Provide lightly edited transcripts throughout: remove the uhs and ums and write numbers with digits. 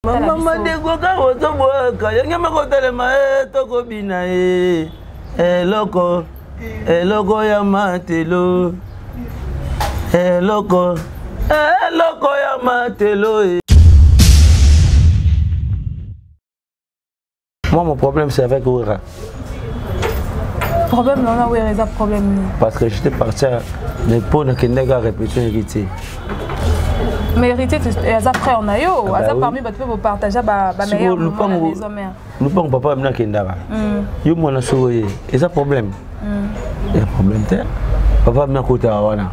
Maman dégoka ozoboka yanga makotelema toko bina eloko ya matelo eloko ya matelo. Moi mon problème c'est avec Ouera. Problème non non Ouera problème. Parce que j'étais parti mais pour ne qu'un répétition héritier. Mais héritier après on a yo, parmi tu peux partager ba meilleur moment les hommes. Nous pas papa maintenant kendara. Yo mona soye, et ça problème. Il y a problème terre. Papa maintenant côté wana.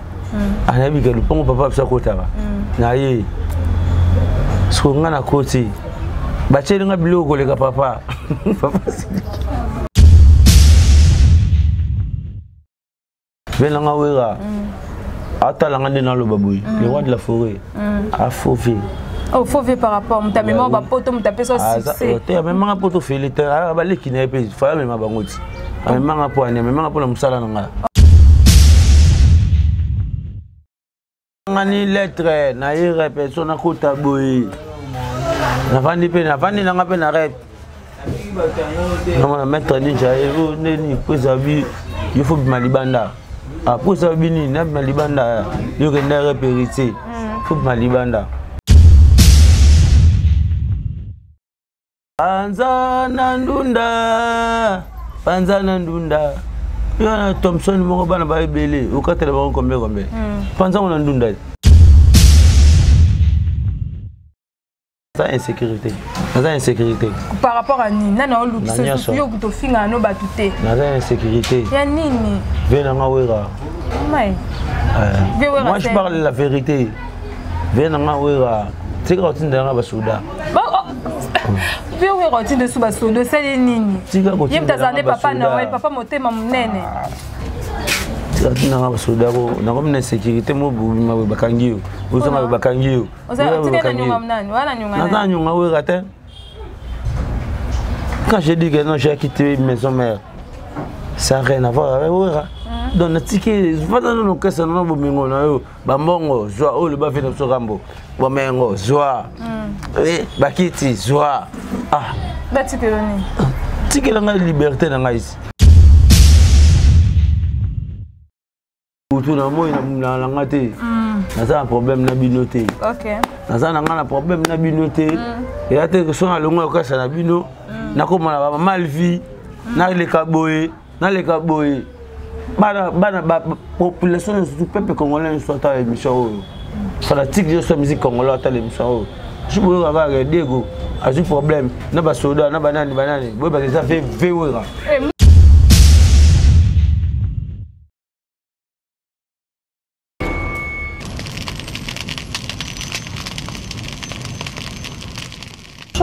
Ana bi que le papa ça côté ba. Na ye. So ngana côté. Ba tsheli nga bilo ko le ka papa. Papa Venanga Ouera. Atalanga dans le baboui, le roi de la forêt. A fauvé. Oh, fauvé par rapport à ta mémoire, ma pote, tu as fait ça succès. Tu as même un pote fait tu as balé qui n'est pas, il faut même abangoti. Même un point, même un point de musala nanga. Mani lettre, na ire personne à côté boy. Na vandi pe, na vandi nanga pe na rep. Non, mettre ninja, il n'est pas habillé, il faut malibanda. Après ça, bini, n'a pas malibanda. Il y a une repérité. Faut malibanda. Panza nandunda. Il y a Thompson, mon gars, n'a belé. Au cas où on combien. Panza nandunda. Ça insécurité. Ça insécurité. Par rapport à Nini, non non, qui se soufie au couteau fin à nos battutés. Ça insécurité. Il y a Nini. Venanga Ouera. Moi je parle de la vérité. Venanga Ouera. C'est quand tu es dans la Souda. Venanga Ouera de Souba Souda, c'est Nini. Yem tazane papa Noël, papa moté ma nene. Tu n'as pas Souda, n'a pas de sécurité, moi ma bakangio. Vous avez bakangio. Vous avez bakangio. Quand je dis que non, j'ai quitté maison mère, ça n'a rien à voir avec Ouera. Donc, le ticket, je ne sais pas si on a un peu de joie, oh, le bas fait notre rambo, Bomengo, joie, Bakiti, joie. Ah, ticket, la liberté dans la ici. Pour tout le monde, il y a un problème de binoté. Ok. Il y a un problème de binoté. Il y a des gens qui ont un bino. Il y a des malvis. Il y a des caboyés. Il y a des caboyés. La population du peuple congolais soit à l'émission. Fanatique de la musique congolaise à l'émission. Je peux regarder Diego. Il y a un problème. Il y a des soldats, il y a des bananes. Il y a des affaires véouées.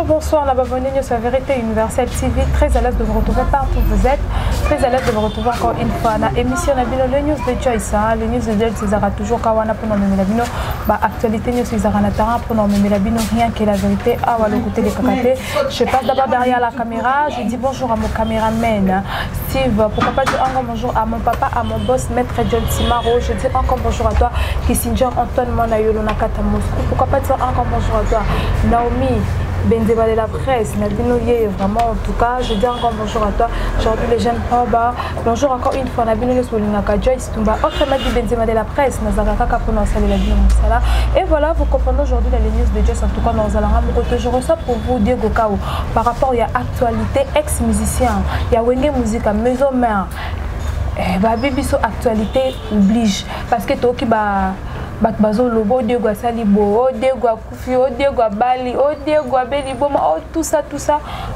Bonsoir, la bienvenue sur la Vérité Universelle TV. Très à l'aise de vous retrouver partout où vous êtes. Très à l'aise de vous retrouver encore une fois dans l'émission le news de Joyce. Le news de Joyce, c'est toujours Kawana pour nommer la bino. Actualité news, c'est Zaranatara pour nommer la bino. Rien que la vérité. Ah, voilà, le côté des cacatés. Je passe d'abord derrière la caméra. Je dis bonjour à mon caméraman Steve. Pourquoi pas dire encore bonjour à mon papa, à mon boss, maître John Simaro. Je dis encore bonjour à toi, Kissinger Antoine Manayolo Nakata Moscou. Pourquoi pas dire encore bonjour à toi, Naomi Benzema de la presse, Nabinoye, vraiment en tout cas, je dis encore bonjour à toi, aujourd'hui les jeunes Paba, bonjour encore une fois, Nabinoye Solinaka, Joyce Tumba, autrement dit Benzema de la presse, Nazaraka Kaponasa de la Sala. Et voilà, vous comprenez aujourd'hui les news de Joyce, en tout cas dans Zalanga Mokoto. Je reçois pour vous Diego Kao, par rapport à actualité, ex-musicien, il y a Wenge Musique, maison mère, Bibiso actualité oblige, parce que toi qui bazo lobo Diego Salibo, Diego Kufi, Diego Bali, Diego Beli Boma, tout ça,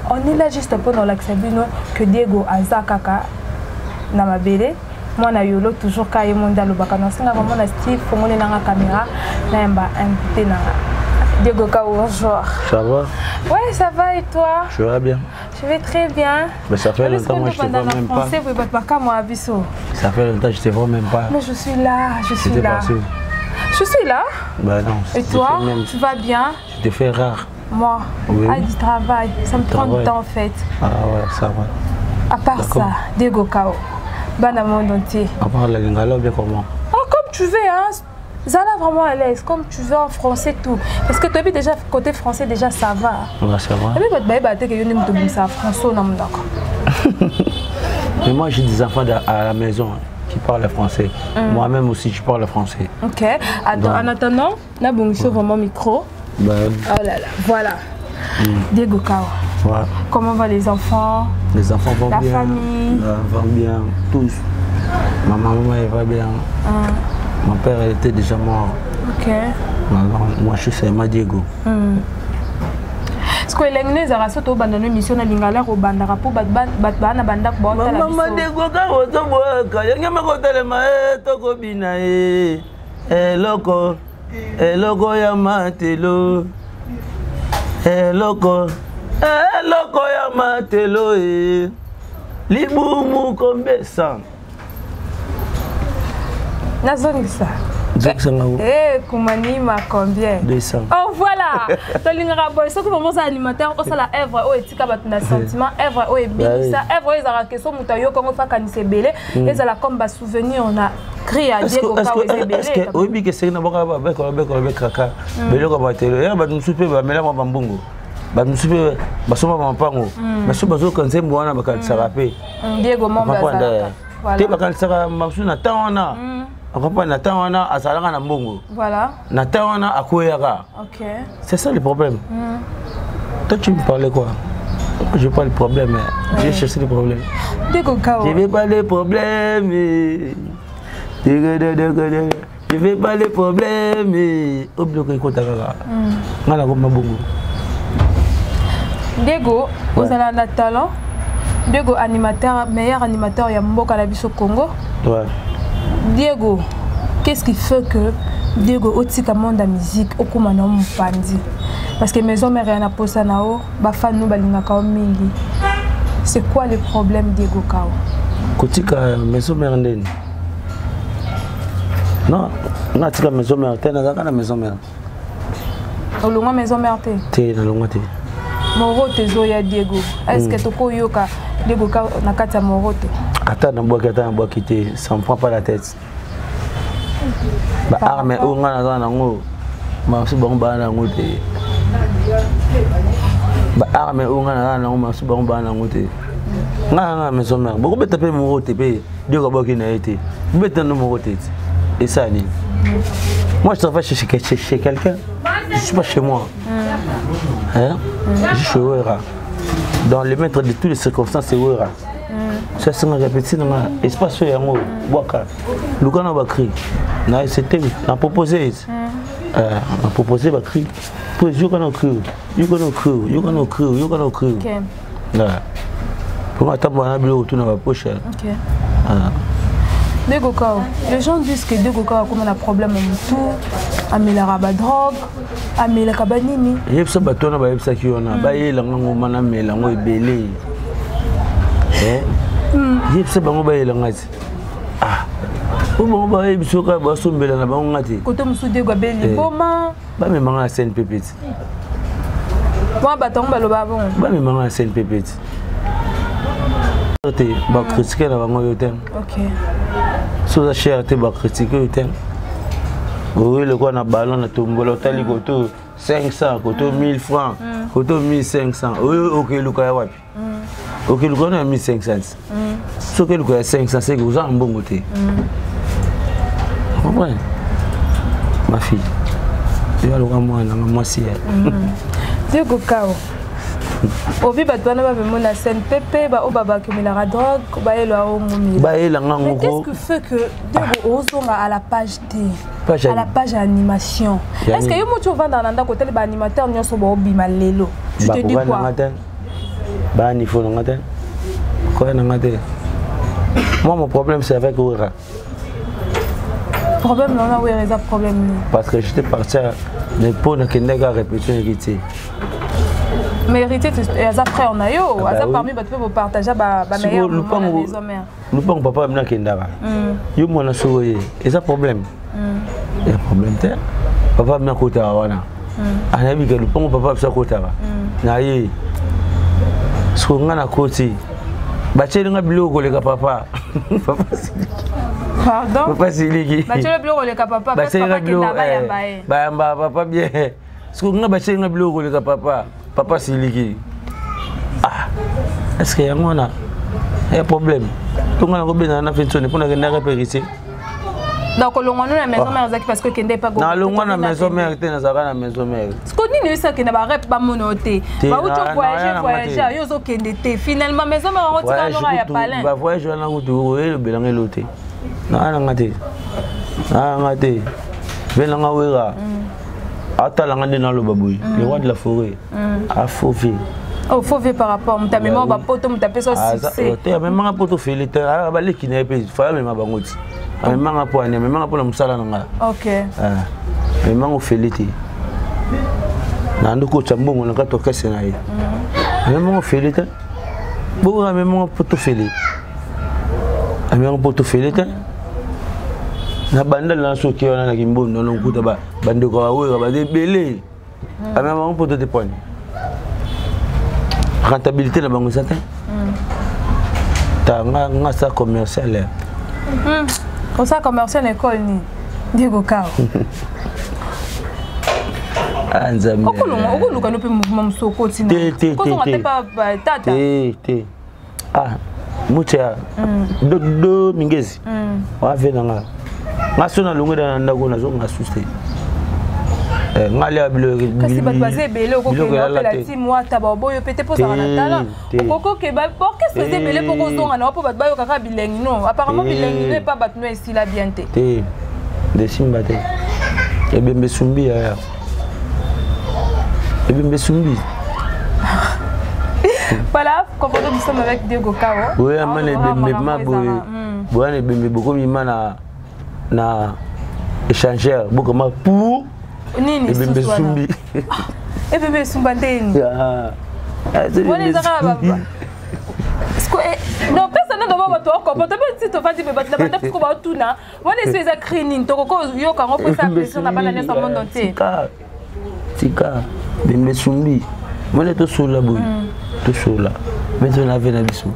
on est là juste pour nous l'accepter que Diego Azakaka Namabele, moi na yolo toujours quand il monte le bacana, c'est vraiment la Steve, pour moi na caméra, na invité na Diego Kao, bonjour. Ça va? Ouais, ça va et toi? Je vais bien. Je vais très bien. Mais ça fait longtemps que je te vois même pas. Ça fait longtemps que je te vois même pas. Mais je suis là, je suis là. Je suis là. Bah non. Et toi, tu vas bien? Je te fais rare. Moi, oui. Du travail. Ça me prend du temps en fait. Ah ouais, ça va. À part ça, Diego Kao, dans le monde entier. À part la lingala, bien comment? Oh, comme tu veux, hein. Zala vraiment à l'aise, comme tu veux en français tout. Parce que toi, déjà, côté français, déjà, ça va. Ouais, ça va. Mais moi, j'ai des enfants à la maison qui parlent français. Moi-même aussi, je parle français. Ok. En attendant, on a vraiment micro. Ben, oh là là, voilà. Diego Kao. Ouais. Comment vont les enfants? Les enfants vont bien. La famille vont bien, tous. Ma maman, elle va bien. Mon père, elle était déjà mort. Ok. Moi, je suis seulement Diego. Est-ce que les gens qui ont une mission de l'Ingala au Bandara pour Batbana Bandak Bota? Maman Diego, quand il y a un côté de ma toko binae. Eloko ya matelo. Eloko ya matelo. Libumu kombesa. Nazongisa. Eh, Koumanima combien? 200. Oh voilà! Tolingara boy, ce que vraiment ça animateur, on ça la Èvre, oh etika batuna sentiment, Èvre oh ebisa, Èvre ils a question mutayo comme fa kanise belé, et ça la comme bas souvenir on a créé à Diego Kao ebelé. Est-ce que oui bi que c'est na boka ba kaka, belé ko batelo, ya ba nsupe ba mela ba mbongo. Ba nsupe ba soma ba mpango. Mais so bazo kanse mwana ba kan sarape. Diego Momba ça. Voilà. Te ba kan sara maksu na tawana. Voilà. Ok. C'est ça le problème. Toi tu me parlais quoi? Je parle le problème. J'ai cherché le problème. Je vais pas les problèmes. Je vais pas les problèmes. Diego, vous avez un talent. Diego animateur, meilleur animateur, il y a Mboka Labiso Congo. Ouais. Diego, qu'est-ce qui fait que Diego otika monde la musique okumana mpandi? Parce que maison mère yana posa nao ba fan no balinga ka mingi. C'est quoi le problème Diego Kao? Kotika maison mère ndeni. Non, na tika maison mère tena zaka maison mère. Olonga maison mère te. Te na longa te. Morote zo ya Diego. Est-ce que toko yoka Diego Kao na kata morote? Attends, ça ne me prend pas la tête. Bah, arme, on a un angle. Ma bon ban ngote. Bah, arme, on a un angle, ma bon ban ngote. Na maison mère. Beaucoup de taper mon rote, Dieu a beaucoup été. Mettez nos rotes. Et ça, ni. Moi, je travaille chez quelqu'un. Je ne suis pas chez moi. Hein? Je suis au Ouera. Dans le maître de toutes les circonstances, c'est Ouera. Ça c'est un répétition dans l'espace où il y a un waka. Le gars n'a crié. C'était un proposé. Un proposé va crier. Pour you cannot cry. You cannot cry. You cannot cry. You cannot cry. Ok. Pour moi, on a bien autour de ma poche. Ok. Diego Kao, les gens disent que Diego Kao a comme un problème en tout. Amela Rabadrog, Amela Kabanini. Il y a ça bâton ba yebsa ki ona ba yela ngoma na mela ngo ebele. Il y a ça bango ba yela ngati. Ah. Omo ba yebso ka ba sombela na bango ngati. Koto musu Diego abeli boma. Ba me manga scène pépite. Moi batongo ba loba bon. Ba me manga scène pépite. Te ba critiquer na bango yoten. OK. So za cher te ba critiquer yoten. Oui, le quoi na ballon na tombolo tali koto 500 koto 1000 francs koto 1500 OK luka ya wapi OK luka na 1500 so que luka ya 500 c'est que vous en bon côté ouais ma fille tu vas le moi na moi si Diego Kao obi batwana ba bemona scène pepe ba obaba kemela drogue ba elo a ngomila ba ela ngoko. Qu'est-ce qui fait que Diego ozonga à la page T à la page animation? Est-ce que yo moto vanda nanda côté ba animateur nyonso ba obima lelo? Tu te dis quoi? Ba ni fo ngata. Quoi ngata? Moi mon problème c'est avec Ouera. Problème non na Ouera ça problème. Parce que j'étais parti mais pour ne qu'endega répéter hérité. Mais hérité as après on a yo, as parmi ba peut partager ba meilleur maison mère. Nous pas papa mna kendara. Yo mona soye. Et ça problème. Il y a problème terre. Papa mna kota wana. Ana bi ke lu papa sa kota ba. Na yi. So ngana koti. Ba cheli nga biloko le ka papa. Papa si. Pardon? Papa siliki. Bah tu le bleu le papa parce que papa qui n'a pas yambaye. Bah papa bien. Est-ce que nga ba chenga bleu le papa? Papa siliki. Ah. Est-ce que yangona? Il y a problème. Tout nga ngobena na fensone pour na repérer. Donc on a la maison mère parce que kende pas go. Na longo na maison mère te na zaka na maison mère. Ce qu'on dit ça que na ba rep ba monoté. Ba où tu voyager yo zo kende te. Finalement maison mère on tika no ya palin. Ba voyage na ko to le belange loté. Na ngate. Na ngate. Belanga wera. Ata la ngande na lo baboui. Le roi de la forêt. A fauvé. Oh, fauvé par rapport à ta mémoire ba poto mu taper ça succès. Ah, même ma poto félité. Ah ba le qui n'est pas. Fa même ba ngoti. Mais manga pour ani, mais manga pour la musala nanga. OK. Mais manga félité. Na ndo ko chambongo na ka to kese na ye. Mais manga félité. Bo ga mais manga poto félité. Mais manga poto félité. Na banda na soki wana na kimbo no kuta ba bande ko awe ba de belé. Mais manga poto te point. Rentabilité na bango certain. Ta nga sa commercial. Comme ça, commercial école ni Diego Kao. Anzambe. Okuluka no pe mouvement msoko tina. Ko so pas tata. Ah, mucha. Do mingezi. Wa vena nga. Ngasona longo na ndako na zo ngasuste. Ngale abilo. Kasi ba basé belé ko ke na la team wa tababo yo pété pour ça na tala. Okoko ke ba pour que c'est belé pour ko zonga na po ba yo kaka bilengi non. Apparemment bilengi ne pas batno ici la bien té. De simbate. Et bembe sumbi ya. Et bembe sumbi. Voilà, comme nous sommes avec Diego Kao. Oui, amane bembe maboy. Boane bembe beaucoup mimana na échangeur beaucoup ma pour Nini bembe sumbi. Et bembe sumbanteni. Ah. Woni zaka baba. Non, personne ne doit pas comprendre. Si tu fais des bébés, tu vas te faire tout na. Woni c'est ça cleaning. Tu comprends? Yo quand on peut ça pression na bana nesa monde entier. Tika bembe sumbi. Woni to sola boy. To sola. Maintenant na vena biso.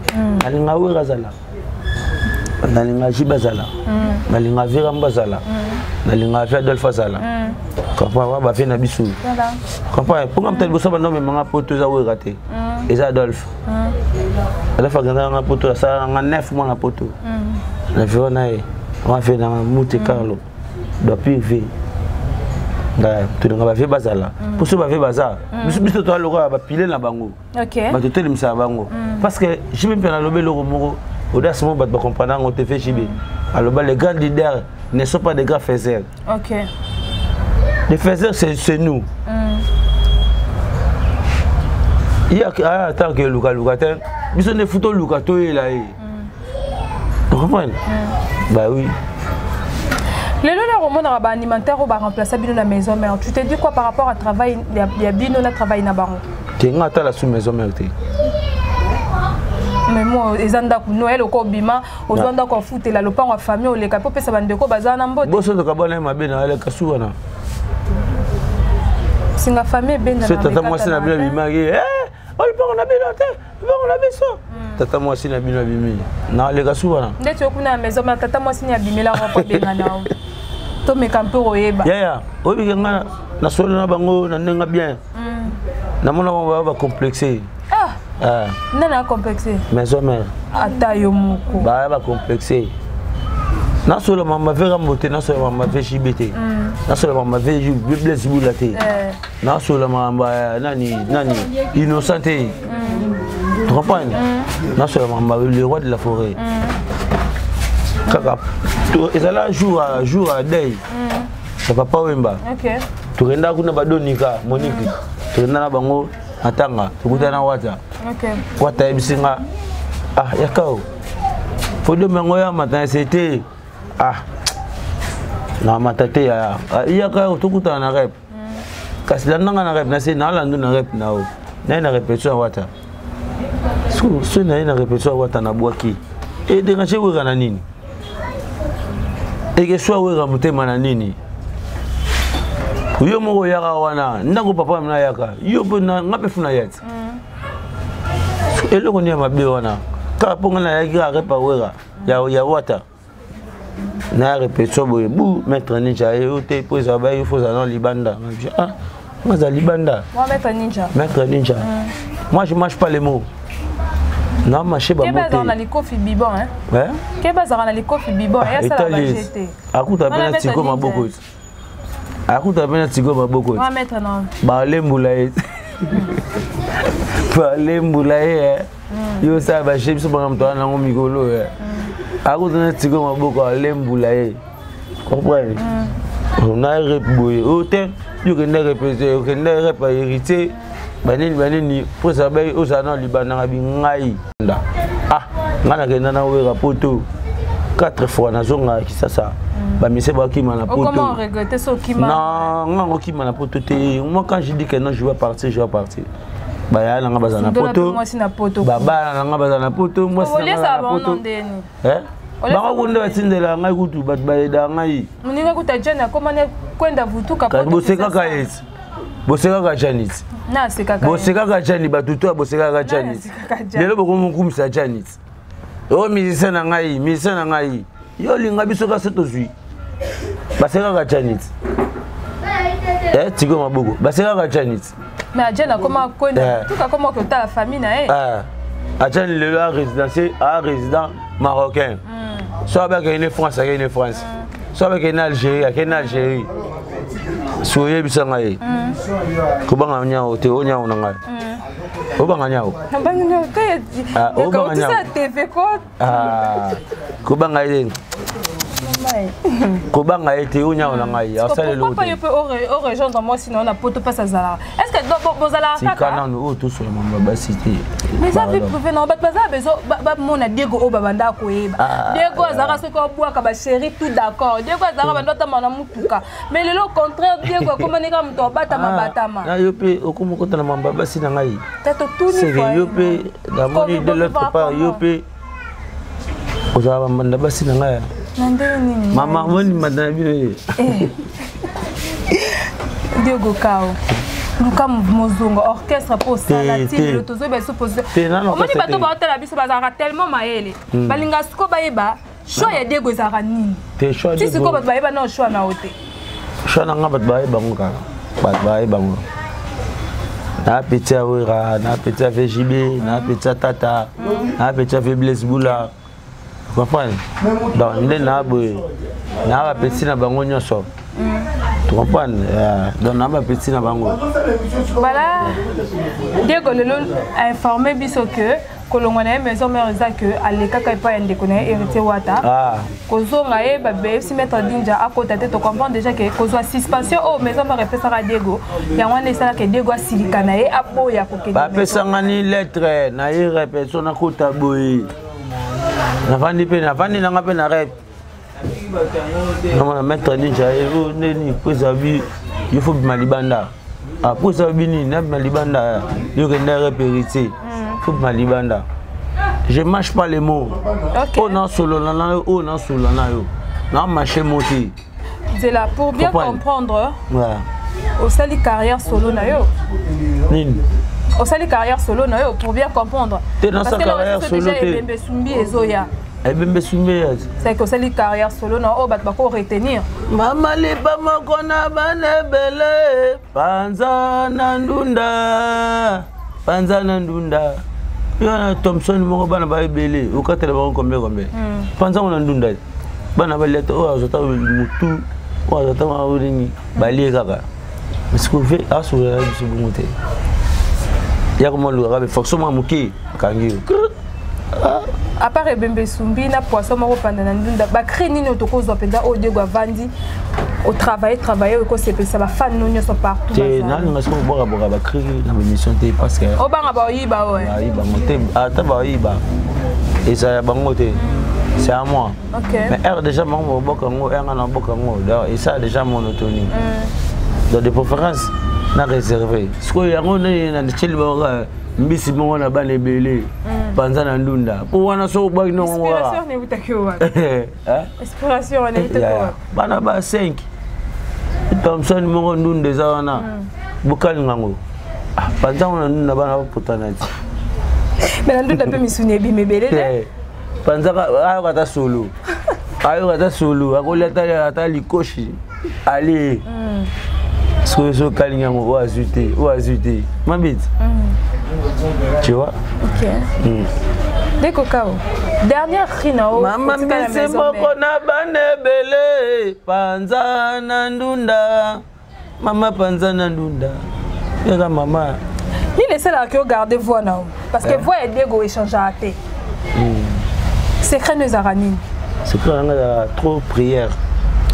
Alinga wera zala. Nalinga jibazala. Nalinga vera mbazala. Nalinga fa Adolphe zala. Comprends ba fait na biso. Comprends pour nga peut-être bossa bando mais manga poto za we raté. Et Adolphe. Ala fa ganda nga poto ça nga 9 mois na poto. La viona e on fait dans Monte Carlo. Do privé. Nga tu nga ba fait bazala. Pour ce ba fait bazar. Biso to alora ba piler na bango. OK. Ba to telimisa bango. Parce que je me pena lobé le moko. Audace moment ba comprendre on te fait chiber. Alors les grands leaders ne sont pas des grands faiseurs. OK. Les faiseurs, c'est nous. Il y a tant que Luka, ils sont des photos Luka, là. Tu comprends? Bah oui. Le roman alimentaire va remplacer la maison mère. Tu te dis quoi par rapport au travail? Il y a bien le travail na baron. Tu es à la sous maison mère. Mais moi, les gens qui Noël au Kobima, aux gens qui foutent la lopan en famille, ou les capos, ça va ndeko bazana mbote. Bosso de kabana ma bena ala kasuana. C'est la famille bena. C'est tata moi c'est na bina bimagi. On a binoté, on a besoin. Tata moi c'est na bina bimi. Na le kasuana. Dès tu kuna maison ma tata moi c'est na bimi la ropa bena na. To me campo royeba. Ya. Obi ngana na solo na bango na nenga bien. Na mona ba complexé. Nana complexé. Maison mère. Ata yo moko. Ba complexé. Na solo mama vera mbote na solo mama ve chibete. Na solo mama ve blesse boulate. Na solo mama nani innocenté. Tu comprends? Na solo mama le roi de la forêt. Kaka. Et ça là jour à day. Ça va pas wemba. OK. Tu renda kuna badonika Monique. Tu renda na bango atanga. Tu kutana wata. OK. Wata ebisinga. Ah yakao. Fodo mengoya matin c'était na matate ya yakao tukuta na rep. Kasi landanga na rep na se na landu na rep nao. Na répétition wata. So na répétition wata na bwaki. Et déranger wera na nini? Et que soit wera mutema na nini? Yo moko yaka wana ndako papa mna yaka. Yo na ngape funa yet. Eloko ni mabe wana. Ka ponga na yaki repa wera ya wata. na répétition boye bou maître ninja et oté pour ça il faut ça dans libanda. Ah, moi ça libanda. Moi maître ninja. Maître ninja. Moi je mange pas les mots. Non, marché ba moté. Qu'est-ce que dans les coffee bibon hein? Ouais. Qu'est-ce que dans les coffee bibon et ça la jeter. Akuta bena tiko maboko. Akuta bena tiko maboko. Moi maître non. Ba lembulaye. Ba lembulaye. Yo ça ba chef so ba mto na ngomigolo. Akuta na tiko maboko lembulaye. Comprends? On a repoué. Autant yo que ne répéter, que ne pas hériter. Banini pour ça ba o ça na libana bi ngai. Ah, ngana ke na wera poto 4 fois na zonga ki ça. Ba mise ba ki mana poto. Comment regretter ce qui m'a? Non, ngana ki mana poto te. Moi quand je dis que non, je vais partir, je vais partir. Ba ya nga bazana poto. Moi si na poto. Baba nga bazana poto, moi si na poto. Eh? Ba ko ndo tindela ngai kutu bat ba eda ngai. Muninga kuta jana komane kwenda vutuka poto. Boseka ka yes. Boseka ka janit. Na seka ka. Boseka ka janit batuto boseka ka janit. Lelo boko mukumisa janit. Oh musicien na ngai. Yo linga biso ka seto zui. Baseka ka janit. Tigo maboko. Baseka ka janit. Mais ajana comment kwenda tuka comment que ta famille na Ajana lelo a résident marocain. Soit avec une France, avec une France. Soit avec une Algérie, avec une Algérie. Soyez bisa ngai. Kubanga nyao te onya unanga. Kubanga nyao. Kubanga te. Kubanga nyao. TV ko. Kubanga ile. Kubanga ete onya unanga ya sale lo. Pourquoi peut au rejoindre moi sinon on a poto pas ça zala. Est-ce que bozala kaka? Kana no tout sur mama basité. Mais ça veut prouver non, pas ça besoin ba mon a Diego o babanda ko eba. Diego azara ce ko bua ka ba chéri tout d'accord. Diego azara ba ndota mana mutuka. Mais le contraire Diego comment neka mto batama. Na yope okomo kota na mamba basi na ngai. Tato tout ni fois. C'est yope la moni de l'autre part yope. Ozaba manda basi na ngai. Nandeni. Mama moni madana bino. Diego Kao. Luka Mozongo orchestre pour ça la tille le tozo be supposé. On dit bato ba hôtel biso bazara tellement maele. Balinga sko baeba choix ya Diego zara nini. Te choix. Si siko bato baeba non choix na hôtel. Choix na ngabat baeba ngoka. Bat baeba ngo. Na petit awira, na petit VJB, na petit tata, na petit faiblesse boula. Comprends? Donc ndena boy. Na petit na bango nyoso. Tu comprends? Donc on a petit na bango. Voilà. Diego Lelo a informé biso que kolongona maison mère que aleka ka pa yande kona hérité wata. Kozonga e ba be si mettre dinja à côté tu comprends déjà que kozwa suspension au maison mère pesa Diego. Ya wana sala que Diego asilikana e aboya ko ke. Ba pesa ngani lettre na y répétition na kota boy. Na vandi pe na vandi na ngape na rep. Comment mettre ninja et neni posabi il faut malibanda. Ah posabi ni na malibanda yo que na repérité. Faut malibanda. Je mâche pas les mots. On a solo na on a solo na yo. Na marcher monter. C'est là pour bien comprendre. Ouais. Au sali carrière solo na yo. Nini. Au sali carrière solo na yo pour bien comprendre. T'es dans sa carrière solo te. Bembe Sumbi ezoya. Bembe Sumbi. C'est que sali carrière solo na o bat bako retenir. Mama le ba makona bana bele panza na ndunda. Panza na ndunda. Yana Thompson mo bana ba bele o katela ba kombe. Panza na ndunda. Bana ba leto o azota mutu o azota ma urini bali kaka. Parce que fait asura biso bungote. Ya comment le rabe forcément muki kangi. À part Bembe Sumbi na poisson moko pendant ndunda ba créni no toko zo penda o Diego vandi au travailler ko c'est ça ba fan no nyo so partout. C'est na ngasko boka ba créer na émission té parce que o banga ba yiba ouais. Ah yiba moté ata ba yiba. Et ça ya bangote. C'est à moi. OK. Mais er déjà mon boka ngo er na boka ngo. Et ça déjà monotonie. Donc de préférence na réservé. Ce que yango na chili ba mbisi mo na bana belé. Panza na ndunda. Pour wana so ba no ngwa. Inspiration ne butakiwa. Inspiration ne butakiwa. Bana ba 5. Thompson mo ndunda za wana. Bukali ngango. Panza na ndunda bana putana. Mais na ndunda pe misuni bi mebele. Panza ka ta solo. ayo ata solo akoli ata likoshi allez so kalinga ngo oazute mabiti tu vois ok deko kao dernière rina mama mbese moko na banebele panza na ndunda mama panza na ndunda yaka mama il essaie là que garder voix là parce que voix est dégo échanger à té secret nous arani secret nga trop prière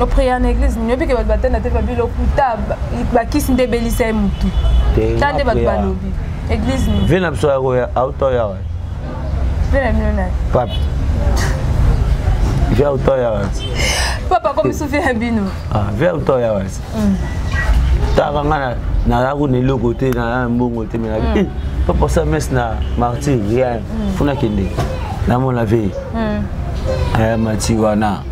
au prière en église nous bien que votre bataille na te babi lo kuta ba kisi ndebelisa mutu tande ba balobi église ni vena biso ya ko auto ya wa vena mona papa via auto ya wa papa comme souffle bino via auto ya wa taka ngana na ko ne loko te na mbongo te me na papa sa mes na martyr rien funa kende na mon lavé Matiwana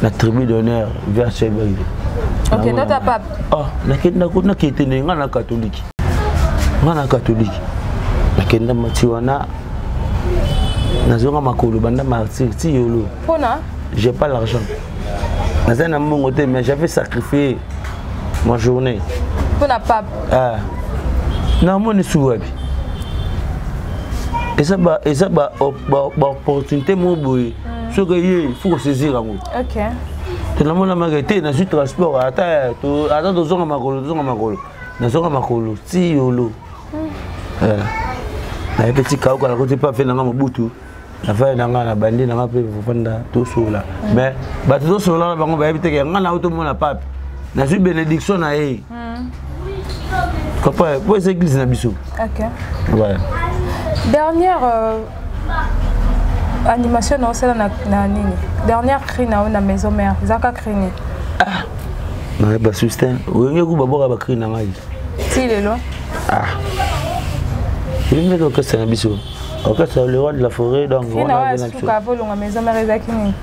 la tribu d'honneur vers Chebari. Ok, non ta pape. Ah, na kitene ngana catholique. Ngana catholique. Nakenda Matiwana. Nazonga makolo banda martyr ti yolo. Pona? J'ai pas l'argent. Nazana mbongo te mais j'avais sacrifié ma journée. Pona pape. Ah. Na moni suwabi. Et ça va opportunité mon boy. Ce que il faut saisir en gros. OK. Tu n'as pas magazine, na suite transport attends to zonga makolo. Na zonga makolo ti yolo. Na petit kao kala côté pas fait na mabutu. Na fa na ngana bandi na ngape fanda to sola. Mais ba to sola bango ba ebite ke ngana auto mona pape. Na suite bénédiction na e. Papa, pour les églises na biso. OK. Ouais. Dernière animation na nini dernière cri na maison mère zaka cri ni na ba sustain wenge ku babora ba cri na ngai ti lelo il me dit que c'est na biso ok c'est le roi de la forêt donc on a bien sûr ka volonga maison mère ezaki ni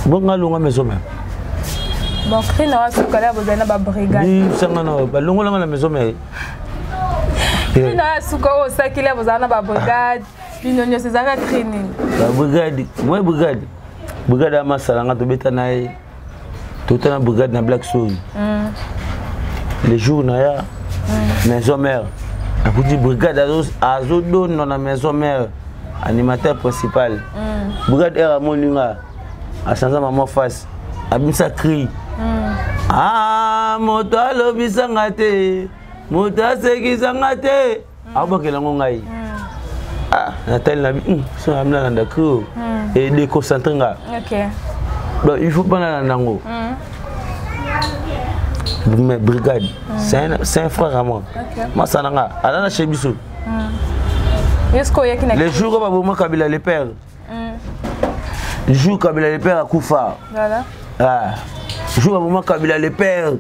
bon ngalonga maison mère bon cri na su kala bozana ba brigade ni sanga na ba longola na maison mère Pina suka o sakile bozana ba brigade binonyo sezaka training ba brigade moi brigade ama salanga to beta nae to tana brigade na Black Story les jours na ya maison mère a dit brigade azo don na maison mère animateur principal brigade era moninga a sanza maman face abimsa cri moto alobisanga te Mota sekisanga te abakela ngai Nathalie nabi so amna nda ko et déconcentrer nga OK donc il faut pas nanda ngo mais brigade c'est un frère à moi moi sananga alana chez biso les jours ba bomo Kabila le père le jour Kabila le père a kufa voilà jour ba bomo Kabila le père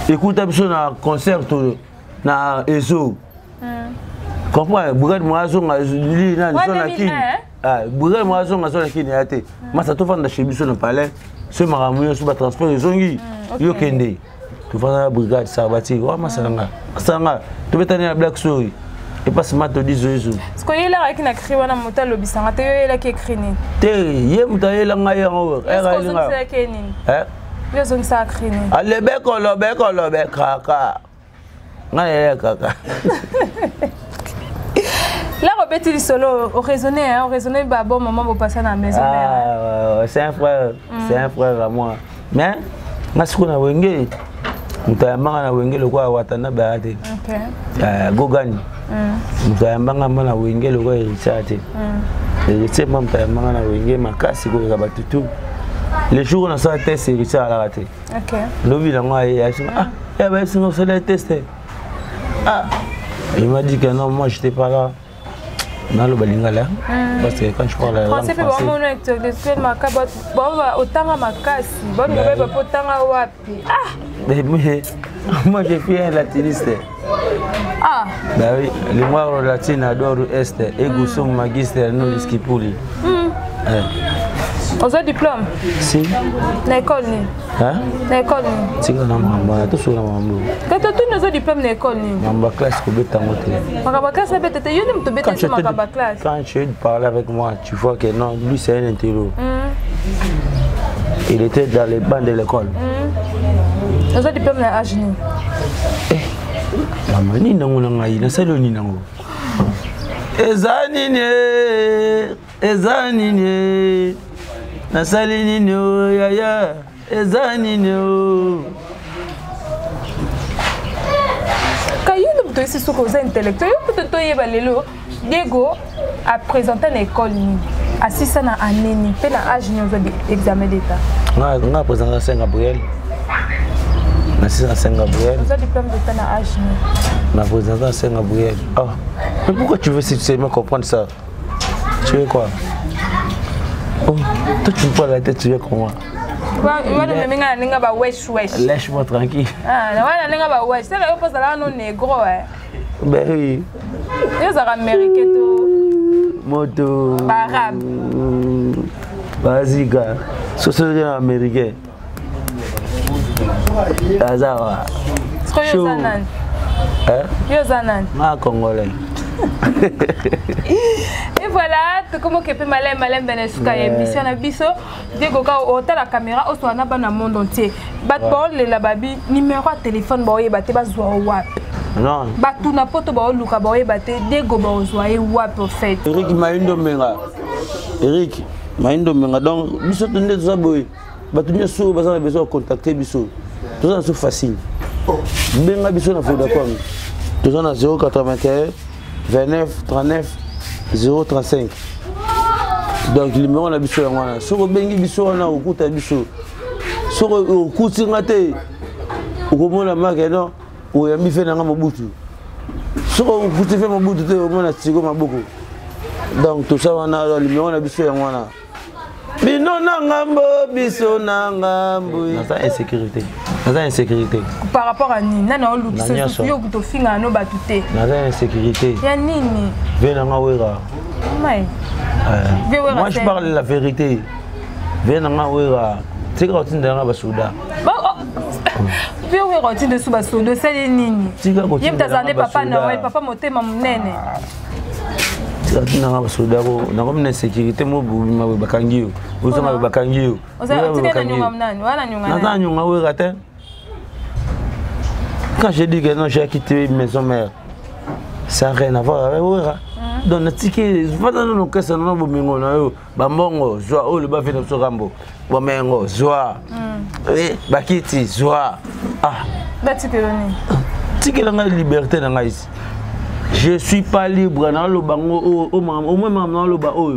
écoute biso na concert na ezo comprends brigade moazo ngazuli na sona kini brigade moazo ngazona kini ate masa to fanda chez biso na palais ce maramuyo sur ba transport ezongi yo kende to fanda brigade sabati wa masanga to betani na Black Story et pas ma to dizo ezo ce ko yela avec na cri wana mota lobisanga te yo yela ke cri ni te ye muta yela ngai ngo era linga yo zone sacré ni alebe kolobe kaka ngai kaka là Robert il solo au raisonner bah bon maman va passer dans la maison c'est un frère à moi mais ngasiko na wenge mutayambanga na wenge lokwa watana baate OK gogani mutayambanga na wenge lokwa iritsate iritsate mutayambanga na wenge makasi ko kabatutu les jours on a ça test c'est iritsate à la raté OK lobi la moi ya bah c'est on se tester il m'a dit que non moi j'étais pas là dans le balingala parce que quand je parle la langue française c'est vraiment que makaba bon otanga makasi bon beba potanga wapi mais moi j'ai fait un latiniste bah oui les mois latine adore est et gusum magister no skipuli Vous avez diplôme? Si. L'école ni. Hein? L'école ni. Si on a mamba, tout sur la mambo. Quand tu as diplôme l'école ni. Mamba classe que bête en moté. Mamba classe c'est bête. You ne me bête sur mamba classe. Quand tu parles avec moi, tu vois que non, lui c'est un intello. Il était dans les bancs de l'école. Vous avez diplôme à âge ni. Maman ni nango nangai, na salo ni nango. Ezanine, na sali ni o yaya, ezanine o. Kayo no ici sur cause intellectuel, yo peut-être y balelo. Diego a présenté l'école ni. Assistant na année ni, pe na âge ni aux examen d'état. Nga présenté Saint Gabriel. Assistant Saint Gabriel. Vous avez diplôme d'état na âge ni. Ma présenté Saint Gabriel. Oh. Mais pourquoi tu veux si tu sais même comprendre ça? Tu veux quoi? Oh, toi tu me prends la tête, tu veux comment? Lâche-moi tranquille. Ah, c'est là où ça non négro. Ben oui. Ils sont américains tout. Moto. Arabe. Vas-y gars. Société américaine. Azawa. Est-ce que yo zanan? Yo zanan. Ma congolais. Et voilà, comment que peut malem benesuka émission na biso Diego ka hôtel la caméra au soit na bana monde entier. Bat bon le la babi numéro de téléphone ba oyeba te bazwa wap. Non. Batu na poto ba luka ba oyeba te Diego ba ozwa wap au fait. Eric Maindo Menga. Eric Maindo Menga donc biso tunde za boy. Batu nyeso bazana besoin contacter biso. Tout ça c'est facile. Benga biso na foda comme. Tout ça na 081 29 39 035. Donc le numéro na biso ngwana. Soko bengi biso na okuta biso. Soko okuti ngate. Ukomona maka non. Oyambi fe nanga mobutu. Soko okuti fe mobutu te omona tiko maboko. Donc tout ça wana le numéro na biso ngwana. Bino na ngambo biso na ngambo. Ça insécurité. Ça insécurité. Par rapport à ni nana olukiso yo kuto finga no batute. Ça insécurité. Ya nini? Venanga wera. Mai. Moi je parle la vérité. Venanga wera. C'est quand tu ndanga basuda. Vieux wera tu de suba sodo c'est nini? Yem tazane papa na papa motema munene. C'est nanga basuda ko na comme insécurité mo buma bakangiyo. Uzanga bakangiyo. Oza tikena nyunga mnani wana nyunga. Naza nyunga wera te. Quand je dis que non, j'ai quitté maison mère, ça n'a rien à voir avec Ouera. Donc, le ticket, je ne sais pas si c'est un peu de Bambongo, Zoa, oh, le bafé de Sorambo, Bomengo, Zoa, Bakiti, Zoa. Ah, ticket de liberté dans la ici. Je ne suis pas libre dans le bango, au moins dans le bango.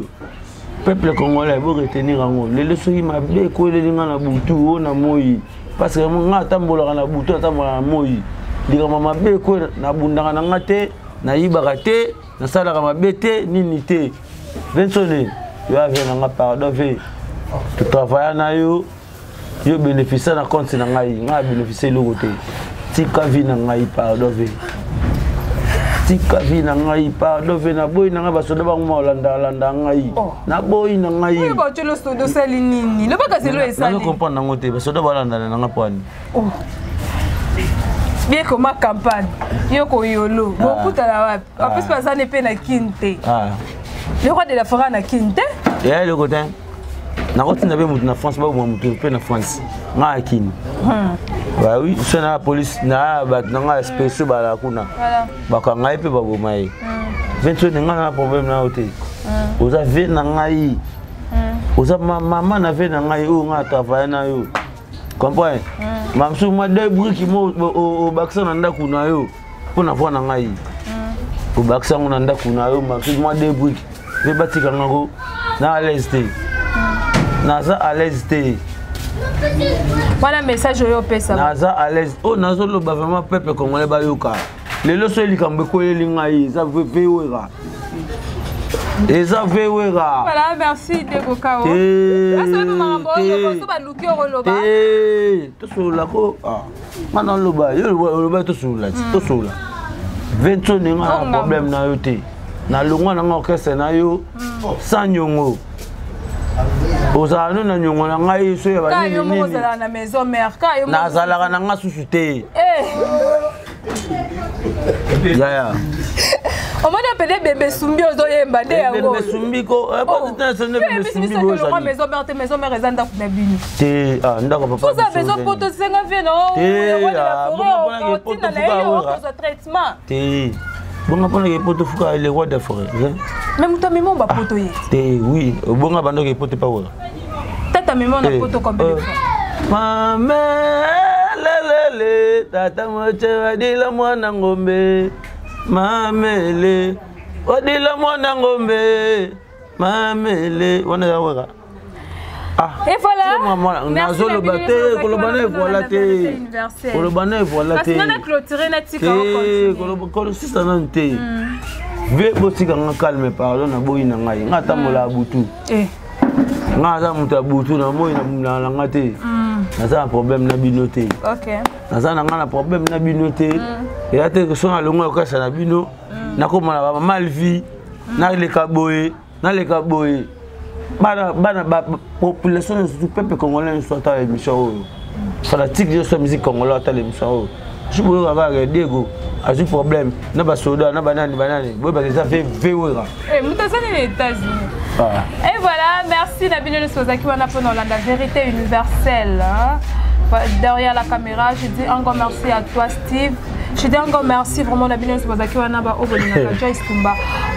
Peuple congolais, vous retenir en haut. Les leçons, il m'a bien collé dans la boutou, on a moui. Parce que mon gars tambola na buto tambola moyi diga mama be ko na bundanga na ngate na yibaka te na sala ka mabete nini te vensone yo avia na pardon ve tu travailler na yo bénéficier na compte na ngai nga bénéficier lo côté tika vi na ngai pardon ve tika vi na ngai pardon ve na boy na nga basoda ba ngoma landa ngai na boy na ngai oui ba tu le sodo sali nini le baka selo esali na comprendre ngote basoda ba landa na nga poani bien comme campagne yoko yolo beaucoup la wapi en plus ça ne peut na kinte le roi de la forêt na kinte et le côté na route na be mutu na France ba mutu pe na France nga akini bah oui c'est la police na ba nga spécial ba la kuna ba ka ngai pe ba bomai 28 nga na problème na hôtel oza ve na ngai oza maman na ve na ngai o nga travailler na yo comprends mamsu ma deux briques mo au baksa na ndaku na yo pona vo na ngai au baksa na ndaku na yo mamsu ma deux briques ve batika ngako na à l'aise na za à l'aise voilà message yo pesa naza à l'aise oh nazo lo ba vraiment peuple congolais ba yoka les leçons likambe ko yelinga yi za vewera eza vewera voilà merci Diego Kao asa mama boyo so ba luki oloba to sula ko mana loba yo loba to sula 20 ninga problème na yo te na longwa na orchestre na yo sans nyongo ozala no na nyongo na ngai so ya ba nini nini ozala na maison mère ka yo na zalaka na nga susu te ya on m'a appelé bébé Sumbi ozo yemba de yango bébé Sumbi ko pas de sonner bébé Sumbi bo za maison mère ezanda ku na bini te ndako papa vous avez besoin poto senga vie non te bonga pona ke poto fuka le roi de forêt même toi mimo ba poto ye te oui bonga bando ke poto pa wora tata mimo na poto combien de fois mame lelele tata moche wadila mwana ngombe mamele wadila mwana ngombe mamele wana ya wora et voilà merci le baté kolobane voilà té kolobane voilà té parce que clôturer na tika kolobane sista nante ve botika nga calme pardon na boyi na ngai ngata mola butu ngaza muta butu na moyi na ngate naza problème na binoté OK naza na ngana problème na binoté et ate que son alongo okasa na bino nakoma na malvi na le kaboye bana population du peuple congolais soit à l'émission fanatique de la musique congolaise à l'émission je veux avoir Diego a un problème na ba soda na banane boy ba ça fait veura mutasani les États-Unis et voilà merci Nabino Sozaki wana pour la vérité universelle derrière la caméra je dis encore merci à toi Steve. Je dis encore merci vraiment la bien sûr parce que on a ba obolinga Joyce Tumba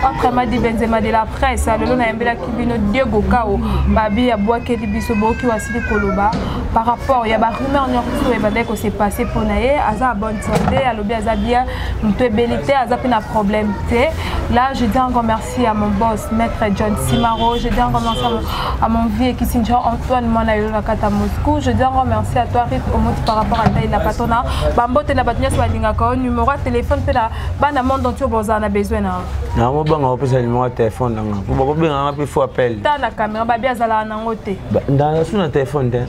autrement dit Benzema de la presse lelo na yembela kibino Diego Kao babi ya boake di biso boki wasili koloba par rapport ya ba rumeur nyonso e bande ko s'est passé pour naé aza bonne santé alobi aza bien mtebelité aza pina problème té là je dis encore merci à mon boss maître John Simaro je dis encore merci à mon vieux qui s'inja Antoine Monayo na kata Moscou je dis encore merci à toi Rip Omoti par rapport à taille la patona bambote na batnya swalinga numéro de téléphone pe la bana monde entier boza na besoin na na mo banga opesa numéro de téléphone nanga pour ba benga pe faut appel ta na caméra ba bia zala na ngote dans sur na téléphone de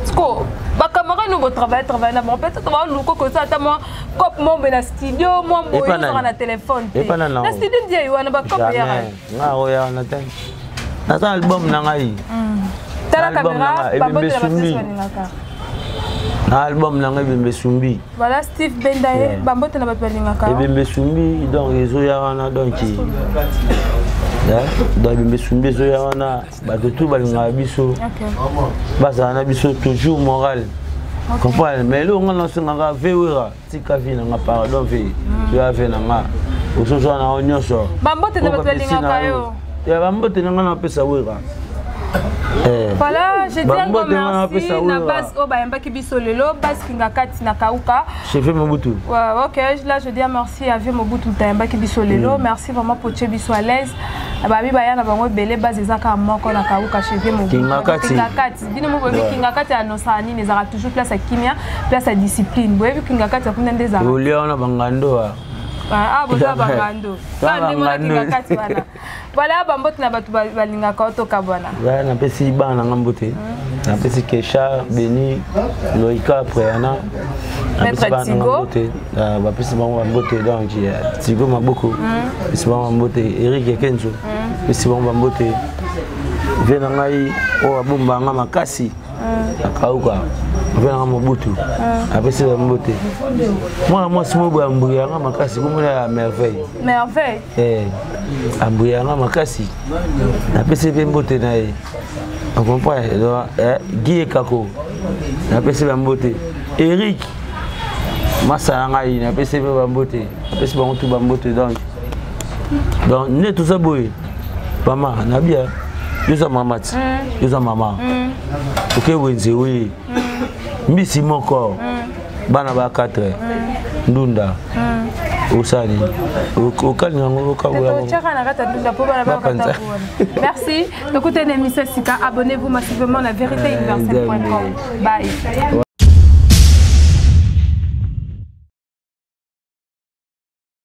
sko ba caméra nous travail na bon peut-être ba nous ko ça ta moi cop mon na studio moi boy na téléphone na studio dia yo na ba cop ya nga o ya na ten na ta album nanga yi ta la caméra ba bote la batterie album nanga Ebembe Sumbi voilà Steve Bendaye bambote na bato balingaka Ebembe Sumbi donc ezo ya wana donc Ebembe Sumbi ezo ya wana bato tout balingaka biso bazala na biso toujours moral comprendre mais lo nga nasengaka vewera tika vi nanga pardon ve ya ve nanga ososo na nyonso bambote na bato balingaka yo ya bambote nanga na pesa wera voilà, je dis encore merci na base au bayamba ki biso lelo base kinga kati na kauka chef Mobutu. Ouais, OK, là je dis merci à Vieux Mobutu tayamba ki biso lelo, merci vraiment pour che biso à l'aise. Babi baya na bango belé base ezaka moko na kauka chef Mobutu. Kinga kati, bino mo bobi kinga kati anosa ni nezaka toujours place à kimia, place à discipline. Boyebi kinga kati akuna ndeza. Olio na bangando ah boza bangando. Bande mo kinga kati bana. Voilà, bambote na batu balinga ka otoka bwana. Ouais, na pesi bana ngambote. Na pesi Kesha, Beni, Loïka Préana. Maître Tigo. Ba pesi bambote donc Tigo maboko. Pesi bambote Eric Kenzo. Pesi bambote. Vena ngai o abumba nga makasi. Akauka. Vena Mobutu. Apesi bambote. Moi simo bambuya nga makasi kumuna merveille. Merveille. Ambuya nga makasi na pese mbote na ye on comprend Guy Kako na pese mbote Eric Massa ngai na pese mbote na pese bango tout mbote donc ne tout ça boy mama na bien yoza mama ti yoza mama OK wenze oui mbisi moko bana ba 4 ndunda Osani. Merci. Écoutez l'émission Sika, abonnez-vous massivement à la vérité universelle.com. Bye.